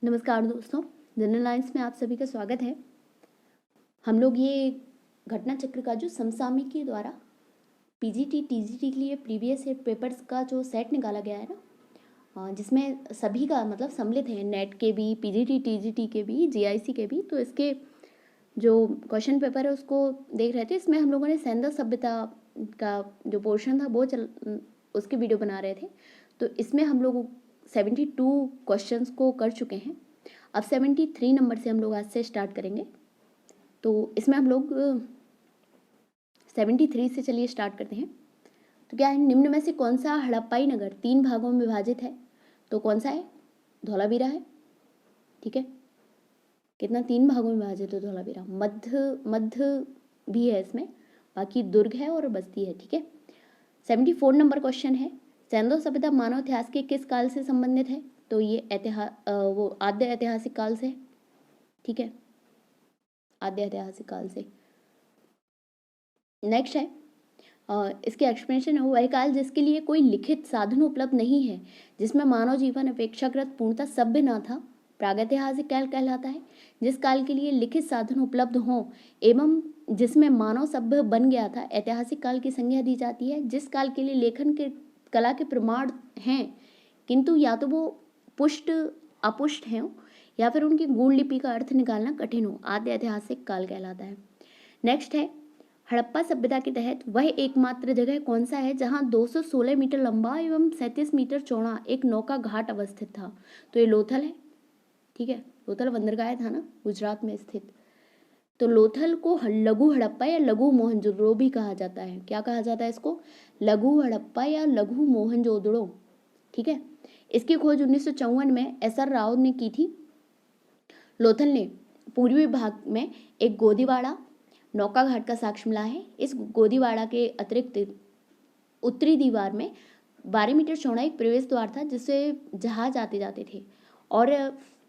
नमस्कार दोस्तों, general lines में आप सभी का स्वागत है। हम लोग ये घटना चक्र का जो समसामयिकी द्वारा पीजीटी टीजीटी के लिए प्रीवियस ईयर पेपर्स का जो सेट निकाला गया है ना, जिसमें सभी का मतलब सम्मिलित है, नेट के भी, पीजीटी टीजीटी के भी, जीआईसी के भी। तो इसके जो क्वेश्चन पेपर है उसको देख रहे थे। इसमें हम लोगों ने सैन्य सभ्यता का जो पोर्शन था वो उसकी वीडियो बना रहे थे। तो इसमें हम लोग 72 क्वेश्चंस को कर चुके हैं। अब 73 नंबर से हम लोग आज से स्टार्ट करेंगे। तो इसमें हम लोग 73 से चलिए स्टार्ट करते हैं। तो क्या है, निम्न में से कौन सा हड़प्पाई नगर 3 भागों में विभाजित है? तो कौन सा है? धौलावीरा है। ठीक है, कितना 3 भागों में विभाजित है धौलावीरा। मध्य भी है इसमें, बाकी दुर्ग है और बस्ती है। ठीक है, 74 नंबर क्वेश्चन है, सैंधव सभ्यता मानव इतिहास के किस काल से संबंधित है? तो ये वो आद्य ऐतिहासिक काल से। ठीक है, आद्य ऐतिहासिक काल से। नेक्स्ट है, इसके एक्सप्लेनेशन है, वह काल जिसके लिए कोई लिखित साधन उपलब्ध नहीं है, जिसमें मानव जीवन अपेक्षाकृत पूर्णतः सभ्य न था, प्रागैतिहासिक काल कहलाता है। जिस काल के लिए लिखित साधन उपलब्ध हों एवं जिसमें मानव सभ्य बन गया था, ऐतिहासिक काल की संज्ञा दी जाती है। जिस काल के लिए लेखन के कला के प्रमाण हैं किंतु या तो वो पुष्ट अपुष्ट हैं या फिर उनकी गूढ़ लिपि का अर्थ निकालना कठिन हो, आद्य ऐतिहासिक काल कहलाता है। नेक्स्ट है, हड़प्पा सभ्यता के तहत वह एकमात्र जगह कौन सा है जहां 216 मीटर लंबा एवं 37 मीटर चौड़ा एक नौका घाट अवस्थित था? तो ये लोथल है। ठीक है, लोथल बंदरगाह था ना, गुजरात में स्थित। तो लोथल को लघु हड़प्पा या लघु मोहनजोदड़ो भी कहा जाता है। क्या कहा जाता है इसको? लघु हड़प्पा या लघु मोहनजोदड़ो। ठीक है, इसकी खोज 1954 में SR राव ने की थी। लोथल ने पूर्वी भाग में एक गोदीवाड़ा नौका घाट का साक्ष्य मिला है। इस गोदीवाड़ा के अतिरिक्त उत्तरी दीवार में 12 मीटर चौड़ा एक प्रवेश द्वार था जिससे जहाज आते जाते थे। और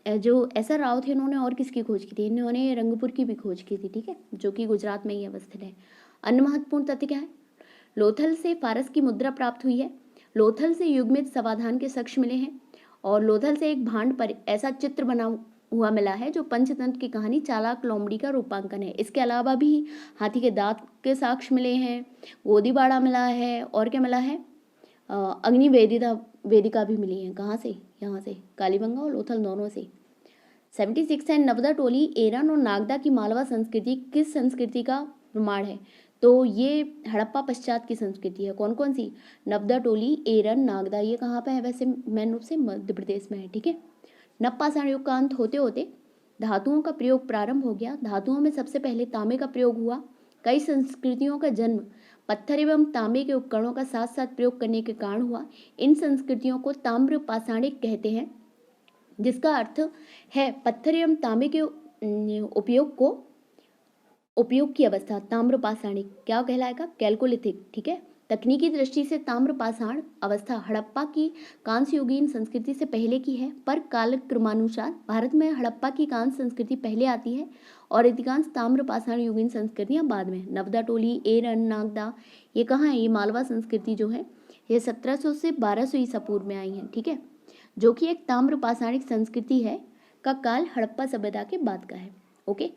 जो SR राव थे उन्होंने और किसकी खोज की थी? इन्होंने रंगपुर की भी खोज की थी। ठीक है, जो कि गुजरात में ही अवस्थित है। अन्य महत्वपूर्ण तथ्य क्या है? लोथल से फारस की मुद्रा प्राप्त हुई है। लोथल से युग्मित समाधान के साक्ष्य मिले हैं और लोथल से एक भांड पर ऐसा चित्र बना हुआ मिला है जो पंचतंत्र की कहानी चालाक लोमड़ी का रूपांकन है। इसके अलावा भी हाथी के दांत के साक्ष्य मिले हैं, गोदीबाड़ा मिला है, और क्या मिला है? अग्नि वेदिका भी मिली है। कहाँ से? यहाँ से, कालीबंगा और लोथल दोनों से। 76 है, नवदा टोली एरन और नागदा की मालवा संस्कृति किस संस्कृति का प्रमाण है? तो ये हड़प्पा पश्चात की संस्कृति है। कौन कौन सी? नवदा टोली, एरन, नागदा। ये कहाँ पे है? वैसे मेन रूप से मध्य प्रदेश में है। ठीक है, नवपाषाण युग का अंत होते होते धातुओं का प्रयोग प्रारंभ हो गया। धातुओं में सबसे पहले तांबे का प्रयोग हुआ। कई संस्कृतियों का जन्म पत्थर एवं तांबे के उपकरणों का साथ साथ प्रयोग करने के कारण हुआ। इन संस्कृतियों को ताम्र पाषाणिक कहते हैं, जिसका अर्थ है पत्थर एवं तांबे के उपयोग की अवस्था। ताम्र पाषाणिक क्या कहलाएगा? कैल्कोलिथिक। ठीक है, तकनीकी दृष्टि से ताम्र पाषाण अवस्था हड़प्पा की कांस्य युगीन संस्कृति से पहले की है, पर कालक्रमानुसार भारत में हड़प्पा की कांस्य संस्कृति पहले आती है और अधिकांश ताम्र पाषाण युगीन संस्कृतियां बाद में। नवदा टोली, एरन, नागदा, ये कहाँ है? ये मालवा संस्कृति जो है ये 1700 से 1200 ईसा पूर्व में आई है। ठीक है, जो कि एक ताम्र पाषाणिक संस्कृति है का काल हड़प्पा सभ्यता के बाद का है। ओके,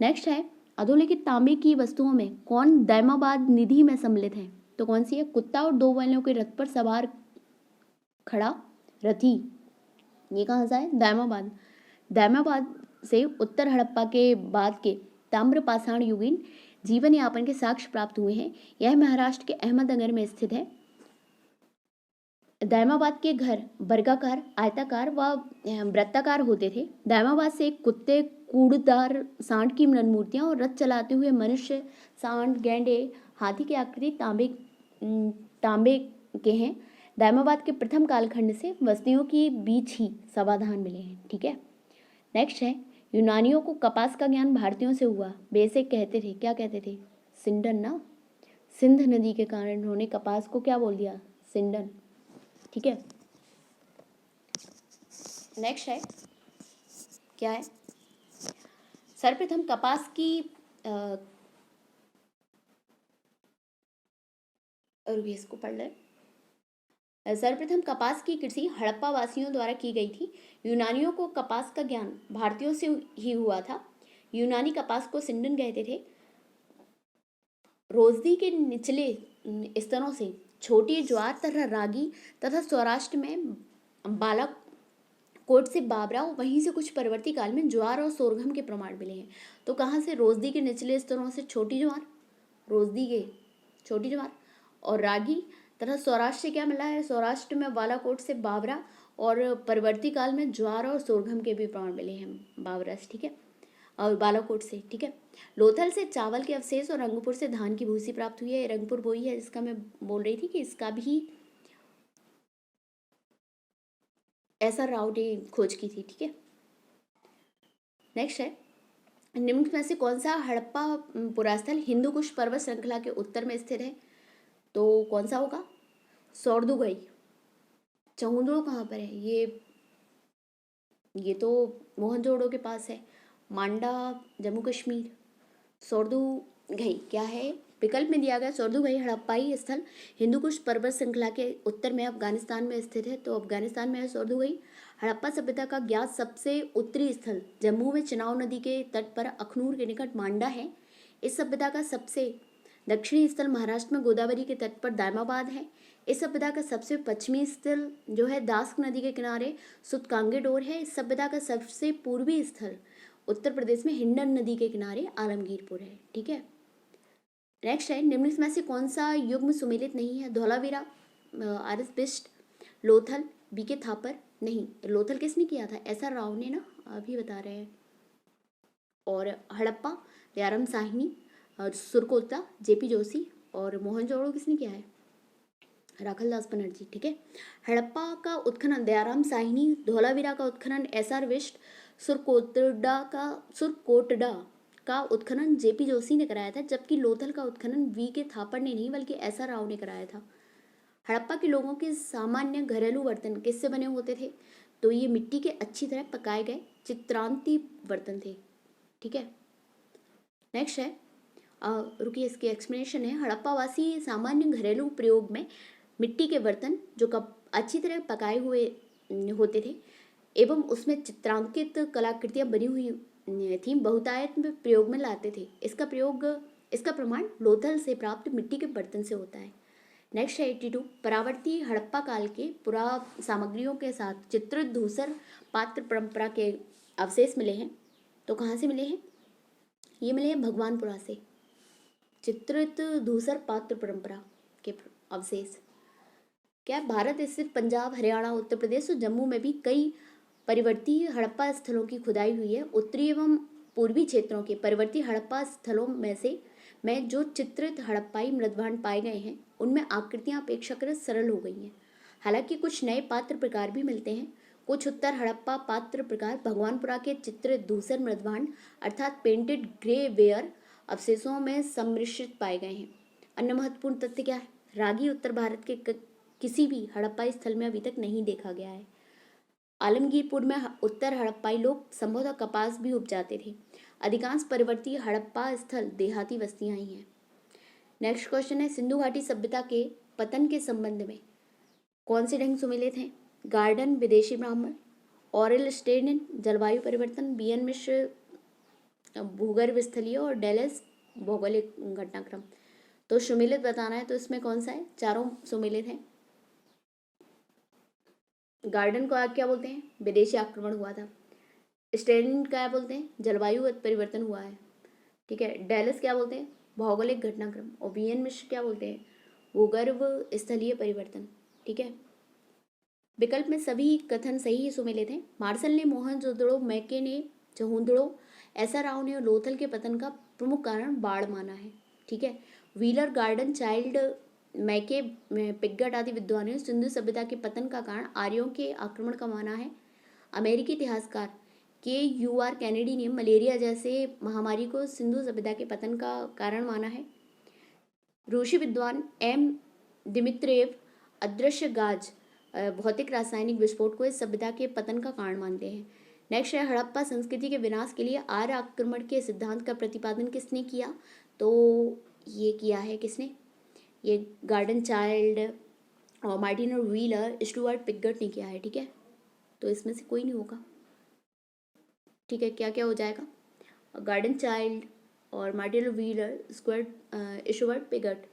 नेक्स्ट है, अधोलिखित तांबे की वस्तुओं में कौन दैमाबाद निधि में सम्मिलित है? तो कौन सी है? कुत्ता और 2 बैलों के रथ पर सवार खड़ा रथी। ये कहाँ सा है? दैमाबाद। दैमाबाद से उत्तर हड़प्पा के बाद के ताम्र पाषाण युगीन जीवन यापन के साक्ष्य प्राप्त हुए हैं। यह महाराष्ट्र के अहमदनगर में स्थित है। दैमाबाद के घर वर्गाकार, आयताकार व वृत्ताकार होते थे। दैमाबाद से एक कुत्ते, कूड़दार सांड की मृण मूर्तियां और रथ चलाते हुए मनुष्य, सांड, गैंडे, हाथी की आकृति तांबे के हैं। दैमाबाद के प्रथम कालखंड से बस्तियों के बीच ही समाधान मिले हैं। ठीक है, नेक्स्ट है, यूनानियों को कपास का ज्ञान भारतीयों से हुआ। बेसिक कहते थे, क्या कहते थे? सिंडन ना, सिंध नदी के कारण उन्होंने कपास को क्या बोल दिया? सिंडन। ठीक है, नेक्स्ट है, क्या है? सर्वप्रथम कपास की और इसको पढ़ ले। सर्वप्रथम कपास की कृषि हड़प्पा वासियों द्वारा की गई थी। यूनानियों को कपास का ज्ञान भारतीयों से ही हुआ था। यूनानी कपास को सिंडन कहते थे। रोजदी के निचले स्तरों से छोटी ज्वार तथा रागी तथा सौराष्ट्र में बालाकोट से बाबरा, वहीं से कुछ परवर्ती काल में ज्वार और सोरगम के प्रमाण मिले हैं। तो कहाँ से? रोजदी के निचले स्तरों से छोटी ज्वार, रोजदी के छोटी ज्वार और रागी तथा सौराष्ट्र से क्या मिला है? सौराष्ट्र में बालाकोट से बाबरा और परवर्ती काल में ज्वार और सोरगम के भी प्रमाण मिले हैं बाबरा से, ठीक है, और बालाकोट से, ठीक है। लोथल से चावल के अवशेष और रंगपुर से धान की भूसी प्राप्त हुई है। रंगपुर वही है जिसका मैं बोल रही थी कि इसका भी एस आर राव ने खोज की थी, ठीक है। नेक्स्ट है, निम्न में से कौन सा हड़प्पा पुरास्थल हिंदू कुश पर्वत श्रृंखला के उत्तर में स्थित है? तो कौन सा होगा? सौरदुगई। चहुंदड़ो कहाँ पर है? ये तो मोहनजोदड़ो के पास है। मांडा जम्मू कश्मीर। सौरदुगई क्या है? विकल्प में दिया गया सौरदुगई हड़प्पाई स्थल हिंदू कुश पर्वत श्रृंखला के उत्तर में अफगानिस्तान में स्थित है। तो अफगानिस्तान में है सौरदुगई। हड़प्पा सभ्यता का ज्ञात सबसे उत्तरी स्थल जम्मू में चिनाव नदी के तट पर अखनूर के निकट मांडा है। इस सभ्यता का सबसे दक्षिणी स्थल महाराष्ट्र में गोदावरी के तट पर दायमाबाद है। इस सभ्यता का सबसे पश्चिमी स्थल जो है दास्क नदी के किनारे सुतकांगेडोर है। इस सभ्यता का सबसे पूर्वी स्थल उत्तर प्रदेश में हिंडन नदी के किनारे आलमगीरपुर है, ठीक है। नेक्स्ट है, निम्न में से कौन सा युग्म सुमेलित नहीं है? Dholavira, R S Bisht, Lothal, B K Thapar. नहीं, लोथल किसने किया था? एस आर राव ने ना, अभी बता रहे हैं। और हड़प्पा दयाराम साहनी, सुरकोता जेपी जोशी और मोहनजोदड़ो किसने किया है? राखलदास बनर्जी, ठीक है। हड़प्पा का उत्खनन दयाराम साहनी, धौलावीरा का उत्खनन एस आर बिष्ट, सुरकोटडा का उत्खनन जेपी जोशी ने कराया था, जबकि लोथल का उत्खनन वी के थापर ने नहीं बल्कि एस आर राव ने कराया था। हड़प्पा के लोगों के सामान्य घरेलू बर्तन किससे बने होते थे? तो ये मिट्टी के अच्छी तरह पकाए गए चित्रांती बर्तन थे, ठीक है। नेक्स्ट है, रुकिए इसकी एक्सप्लेनेशन है। हड़प्पावासी सामान्य घरेलू प्रयोग में मिट्टी के बर्तन जो अच्छी तरह पकाए हुए होते थे एवं उसमें चित्रांकित कलाकृतियां बनी हुई थी, बहुतायत में प्रयोग में लाते थे। इसका प्रमाण लोथल से प्राप्त मिट्टी के बर्तन से होता है। नेक्स्ट है 82, परावर्ती हड़प्पा काल के पुरा सामग्रियों के साथ चित्रित धूसर पात्र परंपरा के अवशेष मिले हैं। तो कहाँ से मिले हैं? ये मिले हैं भगवानपुरा से, चित्रित धूसर पात्र परंपरा के अवशेष। क्या भारत स्थित पंजाब, हरियाणा, उत्तर प्रदेश और जम्मू में भी कई परिवर्ती हड़प्पा स्थलों की खुदाई हुई है। उत्तरी एवं पूर्वी क्षेत्रों के परिवर्ती हड़प्पा स्थलों में जो चित्रित हड़प्पाई मृदभांड पाए गए हैं उनमें आकृतियां अपेक्षाकृत सरल हो गई हैं। हालांकि कुछ नए पात्र प्रकार भी मिलते हैं। कुछ उत्तर हड़प्पा पात्र प्रकार भगवानपुरा के चित्रित धूसर मृदभांड अर्थात पेंटेड ग्रे वेयर अवशेषों में सम्मिश्रित पाए गए हैं। अन्य महत्वपूर्ण तथ्य क्या है? रागी उत्तर भारत के किसी भी हड़प्पा स्थल में अभी तक नहीं देखा गया है। आलमगीरपुर में उत्तर हड़प्पाई लोग संभवतः कपास भी उपजाते थे। अधिकांश परिवर्ती हड़प्पा स्थल देहाती बस्तियां ही हैं। नेक्स्ट क्वेश्चन है, सिंधु घाटी सभ्यता के पतन के संबंध में कौन से ढंग सुमेलित हैं? गार्डन, विदेशी ब्राह्मण, ऑरेल स्टेनिन, जलवायु परिवर्तन, बीएन मिश्र भूगर्भ स्थलीय और डेलेस भौगोलिक घटनाक्रम। तो सुमेलित बताना है तो इसमें कौन सा है? चारों सुमेलित हैं। गार्डन को क्या बोलते हैं? विदेशी आक्रमण हुआ था। स्टेनिन क्या बोलते हैं? जलवायु परिवर्तन हुआ है, ठीक है। डेलस क्या बोलते हैं? भौगोलिक घटनाक्रम। और बीएन मिश्र क्या बोलते हैं? भूगर्भ स्थलीय परिवर्तन, ठीक है। विकल्प में सभी कथन सही सुमेलित हैं। मार्शल ने मोहनजोदड़ो, मैके ने चहुंदड़ो, एस आर राव ने लोथल के पतन का प्रमुख कारण बाढ़ माना है, ठीक है। व्हीलर, गार्डन, चाइल्ड, मैके, पिगट आदि विद्वानों ने सिंधु सभ्यता के पतन का कारण आर्यों के आक्रमण का माना है। अमेरिकी इतिहासकार KUR कैनेडी ने मलेरिया जैसे महामारी को सिंधु सभ्यता के पतन का कारण माना है। रूसी विद्वान M दिमित्रेव अदृश्य गाज भौतिक रासायनिक विस्फोट को इस सभ्यता के पतन का कारण मानते हैं। नेक्स्ट है, हड़प्पा संस्कृति के विनाश के लिए आर्य आक्रमण के सिद्धांत का प्रतिपादन किसने किया? तो ये किया है किसने? ये गार्डन, चाइल्ड, और मार्टिन और व्हीलर, स्टुअर्ट पिगट ने किया है, ठीक है। तो इसमें से कोई नहीं होगा, ठीक है। क्या क्या हो जाएगा, गार्डन चाइल्ड और मार्टिन और व्हीलर, स्टुअर्ट पिगट,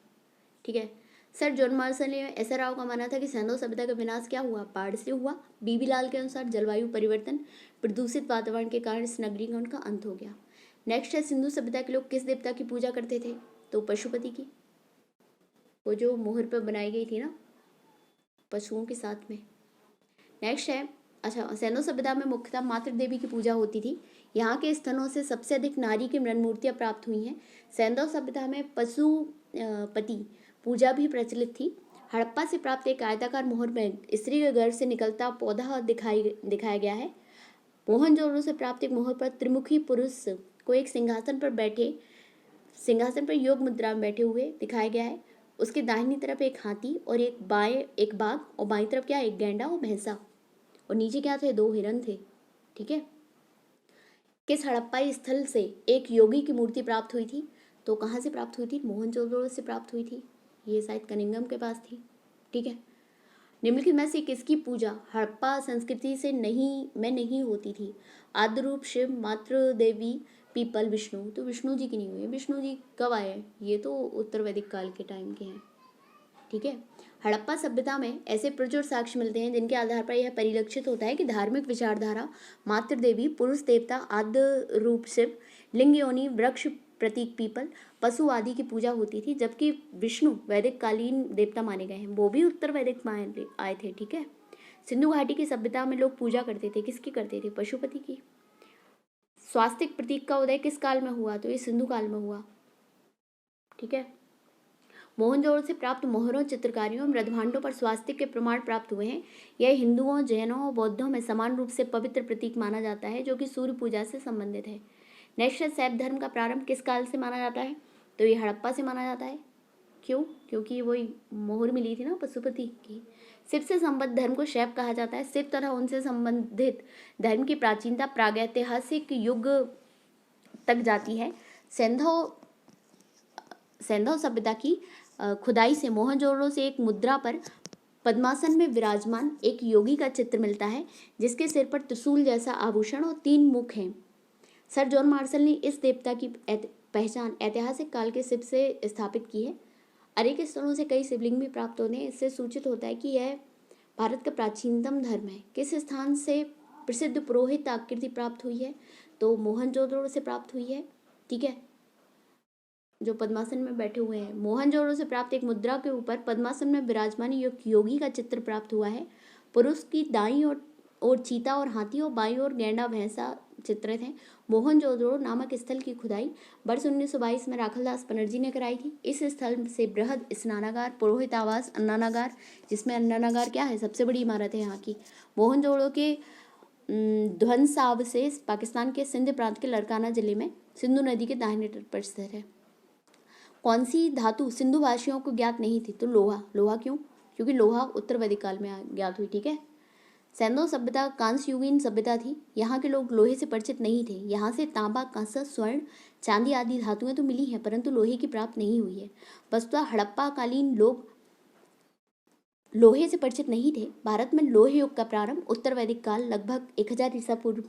ठीक है। सर जॉन मार्शल ने ऐसा राव का मानना था कि सैंडो सभ्यता का विनाश क्या हुआ, बाढ़ से हुआ। बीबी लाल के अनुसार जलवायु परिवर्तन, प्रदूषित वातावरण के कारण इस नगरी का उनका अंत हो गया। नेक्स्ट है, सिंधु सभ्यता के लोग किस देवता की पूजा करते थे, तो पशुपति की, वो जो मोहर पर बनाई गई थी ना पशुओं के साथ में। नेक्स्ट है, अच्छा, सैनो सभ्यता में मुख्यतः मातृ देवी की पूजा होती थी। यहाँ के स्थलों से सबसे अधिक नारी की मृण मूर्तियाँ प्राप्त हुई हैं। सैंधव सभ्यता में पशुपति पूजा भी प्रचलित थी। हड़प्पा से प्राप्त एक आयताकार मोहर में स्त्री के गर्भ से निकलता पौधा दिखाया गया है। मोहनजोदड़ो से प्राप्त एक मोहर पर त्रिमुखी पुरुष को एक सिंहासन पर योग मुद्रा में बैठे हुए दिखाया गया है। उसके दाहिनी तरफ एक हाथी और एक बाघ, और बाईं तरफ क्या, एक गैंडा और भैंसा, और नीचे क्या थे, 2 हिरन थे, ठीक है। किस हड़प्पाई स्थल से एक योगी की मूर्ति प्राप्त हुई थी, तो कहाँ से प्राप्त हुई थी, मोहनजोदड़ो से प्राप्त हुई थी। ये शायद कनिंगम के पास थी, ठीक है। निम्नलिखित में से किसकी पूजा हड़प्पा संस्कृति से नहीं होती थी, आद्य रूप शिव, मातृ देवी, पीपल, विष्णु, तो विष्णु जी की नहीं हुई है। विष्णु जी कब आए, ये तो उत्तर वैदिक काल के टाइम के हैं, ठीक है। हड़प्पा सभ्यता में ऐसे प्रचुर साक्ष्य मिलते हैं जिनके आधार पर यह परिलक्षित होता है कि धार्मिक विचारधारा, मातृ देवी, पुरुष देवता, आद्य रूप शिव, लिंग योनि, वृक्ष प्रतीक पीपल, पशु आदि की पूजा होती थी, जबकि विष्णु वैदिक कालीन देवता माने गए हैं, वो भी उत्तर वैदिक में आए थे, ठीक है। सिंधु घाटी की सभ्यता में लोग पूजा करते थे, किसकी करते थे, पशुपति की। स्वास्तिक प्रतीक का उदय किस काल में हुआ, तो ये सिंधु काल में हुआ, ठीक है। मोहनजोदड़ो से प्राप्त मोहरों, चित्रकारियों और मृदभांडों पर स्वास्तिक के प्रमाण प्राप्त हुए हैं। यह हिंदुओं, जैनों और बौद्धों में समान रूप से पवित्र प्रतीक माना जाता है, जो कि सूर्य पूजा से संबंधित है। नेक्स्ट है, शैव धर्म का प्रारंभ किस काल से माना जाता है, तो ये हड़प्पा से माना जाता है। क्यों, क्योंकि वही मोहर मिली थी ना पशुपति की। शिव से संबद्ध धर्म को शैव कहा जाता है। शिव तथा उनसे संबंधित धर्म की प्राचीनता प्रागैतिहासिक युग तक जाती है। सैंधव सभ्यता की खुदाई से मोहनजोदड़ो से एक मुद्रा पर पद्मासन में विराजमान एक योगी का चित्र मिलता है, जिसके सिर पर त्रिशूल जैसा आभूषण और 3 मुख हैं। सर जॉन मार्शल ने इस देवता की पहचान ऐतिहासिक काल के शिव से स्थापित की है। अनेक स्थलों से कई शिवलिंग भी प्राप्त होते हैं। इससे सूचित होता है कि यह भारत का प्राचीनतम धर्म है। किस स्थान से प्रसिद्ध पुरोहित आकृति प्राप्त हुई है, तो मोहनजोदड़ो से प्राप्त हुई है, ठीक है, जो पद्मासन में बैठे हुए हैं। मोहनजोदड़ो से प्राप्त एक मुद्रा के ऊपर पद्मासन में विराजमान योगी का चित्र प्राप्त हुआ है। पुरुष की दाईं ओर चीता और हाथी और बाईं ओर गैंडा भैंसा चित्रित हैं। मोहनजोदड़ो नामक स्थल की खुदाई वर्ष 1922 में राखलदास बनर्जी ने कराई थी। इस स्थल से बृहद स्नानागार, पुरोहित आवास, अन्नानागार, जिसमें अन्नानागार क्या है, सबसे बड़ी इमारत है यहाँ की, मोहनजोदड़ो के ध्वंसावशेष पाकिस्तान के सिंध प्रांत के लड़काना जिले में सिंधु नदी के दाहिने तट पर स्थित है। कौन सी धातु सिंधु वासियों को ज्ञात नहीं थी, तो लोहा। लोहा क्यों, क्योंकि लोहा उत्तर वैदिक काल में ज्ञात हुई, ठीक है। सैंधव सभ्यता कांस्य युगीन सभ्यता थी। यहाँ के लोग लोहे से परिचित नहीं थे। यहाँ से तांबा, कांसा, स्वर्ण, चांदी आदि धातुएं तो मिली हैं, परंतु लोहे की प्राप्त नहीं हुई है। वस्तुतः हड़प्पा कालीन लोग लोहे से परिचित नहीं थे। भारत में लोहे युग का प्रारंभ उत्तर वैदिक काल लगभग 1000 ईसा पूर्व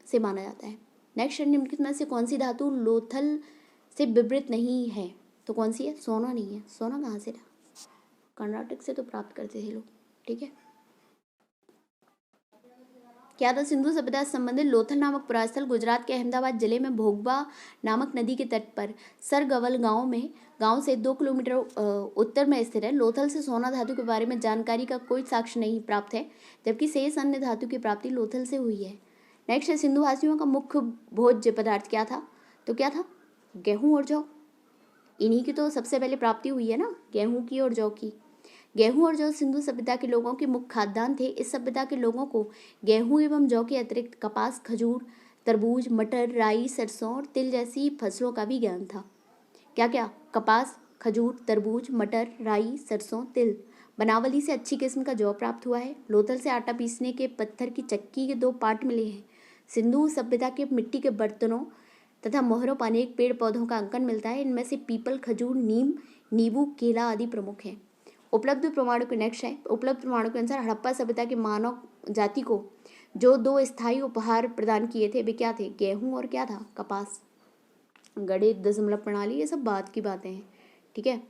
से माना जाता है। नेक्स्ट, निम्नलिखित में से कौन सी धातु लोथल से विवृत नहीं है, तो कौन सी है, सोना नहीं है। सोना कहाँ से था, कर्नाटक से तो प्राप्त करते थे लोग, ठीक है। क्या था, सिंधु सभ्यता से संबंधित लोथल नामक पुरास्थल गुजरात के अहमदाबाद जिले में भोगबा नामक नदी के तट पर सरगवल गांव से 2 किलोमीटर उत्तर में स्थित है। लोथल से सोना धातु के बारे में जानकारी का कोई साक्ष्य नहीं प्राप्त है, जबकि शेष अन्य धातु की प्राप्ति लोथल से हुई है। नेक्स्ट है, सिंधुवासियों का मुख्य भोज्य पदार्थ क्या था, तो क्या था, गेहूँ और जौ। इन्हीं की तो सबसे पहले प्राप्ति हुई है ना, गेहूँ की और जौ की। गेहूं और जौ सिंधु सभ्यता के लोगों के मुख्य खाद्यान्न थे। इस सभ्यता के लोगों को गेहूं एवं जौ के अतिरिक्त कपास, खजूर, तरबूज, मटर, राई, सरसों और तिल जैसी फसलों का भी ज्ञान था। क्या क्या, कपास, खजूर, तरबूज, मटर, राई, सरसों, तिल। बनावली से अच्छी किस्म का जौ प्राप्त हुआ है। लोथल से आटा पीसने के पत्थर की चक्की के 2 पार्ट मिले हैं। सिंधु सभ्यता के मिट्टी के बर्तनों तथा मोहरों पर अनेक पेड़ पौधों का अंकन मिलता है। इनमें से पीपल, खजूर, नीम, नींबू, केला आदि प्रमुख हैं। उपलब्ध प्रमाणों के नेक्स्ट है, उपलब्ध प्रमाणों के अनुसार हड़प्पा सभ्यता के मानव जाति को जो 2 स्थायी उपहार प्रदान किए थे वे क्या थे? गेहूं और क्या था? कपास। गणित, दशमलव प्रणाली, ये सब बात की बातें हैं, ठीक है।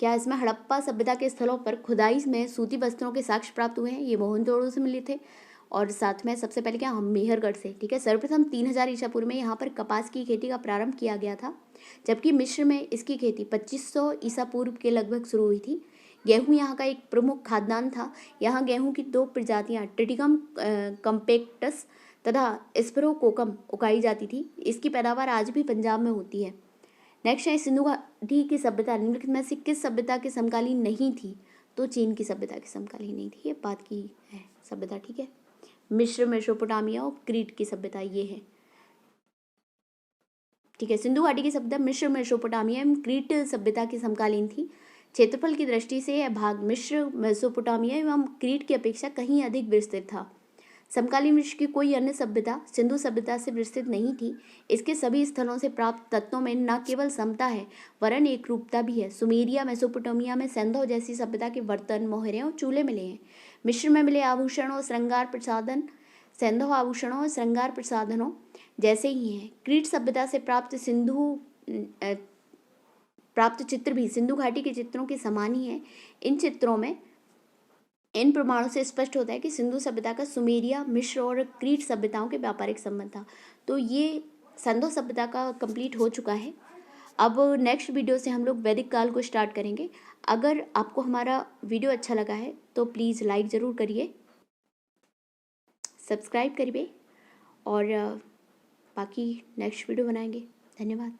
क्या इसमें हड़प्पा सभ्यता के स्थलों पर खुदाई में सूती वस्त्रों के साक्ष्य प्राप्त हुए हैं? ये मोहनजोदड़ो से मिले थे। और साथ में सबसे पहले क्या, हम मेहरगढ़ से, ठीक है। सर्वप्रथम 3000 ईसा पूर्व में यहाँ पर कपास की खेती का प्रारंभ किया गया था, जबकि मिस्र में इसकी खेती 2500 ईसा पूर्व के लगभग शुरू हुई थी। गेहूं यहाँ का एक प्रमुख खाद्यान्न था। यहाँ गेहूं की 2 प्रजातियाँ ट्रिटिकम कम्पेक्टस तथा स्पेरोकोकम उगाई जाती थी। इसकी पैदावार आज भी पंजाब में होती है। नेक्स्ट है, सिंधु घाटी की सभ्यता निम्नलिखित में से किस सभ्यता के समकालीन नहीं थी? तो चीन की सभ्यता के समकालीन नहीं थी, ये बात की है सभ्यता, ठीक है। मिस्र, मेसोपोटामिया और क्रीट की सभ्यता ये है, ठीक है। सिंधु घाटी की सभ्यता मिस्र, मेसोपोटामिया एवं क्रीट सभ्यता की समकालीन थी। क्षेत्रफल की दृष्टि से यह भाग मिस्र, मेसोपोटामिया एवं क्रीट की अपेक्षा कहीं अधिक विस्तृत था। समकालीन विश्व की कोई अन्य सभ्यता सिंधु सभ्यता से विस्तृत नहीं थी। इसके सभी स्थलों से प्राप्त तत्वों में न केवल समता है वरन एक रूपता भी है। सुमेरिया, मेसोपोटामिया में सैंधव जैसी सभ्यता के बर्तन, मोहरें और चूल्हे मिले हैं। मिस्र में मिले आभूषण और श्रृंगार प्रसाधन सैंधव आभूषणों और श्रृंगार प्रसाधनों जैसे ही हैं। क्रीट सभ्यता से प्राप्त चित्र भी सिंधु घाटी के चित्रों के समान ही हैं। इन चित्रों में इन प्रमाणों से स्पष्ट होता है कि सिंधु सभ्यता का सुमेरिया, मिस्र और क्रीट सभ्यताओं के व्यापारिक संबंध था। तो ये सिंधु सभ्यता का कंप्लीट हो चुका है। अब नेक्स्ट वीडियो से हम लोग वैदिक काल को स्टार्ट करेंगे। अगर आपको हमारा वीडियो अच्छा लगा है तो प्लीज़ लाइक ज़रूर करिए, सब्सक्राइब करिए और बाकी नेक्स्ट वीडियो बनाएंगे। धन्यवाद।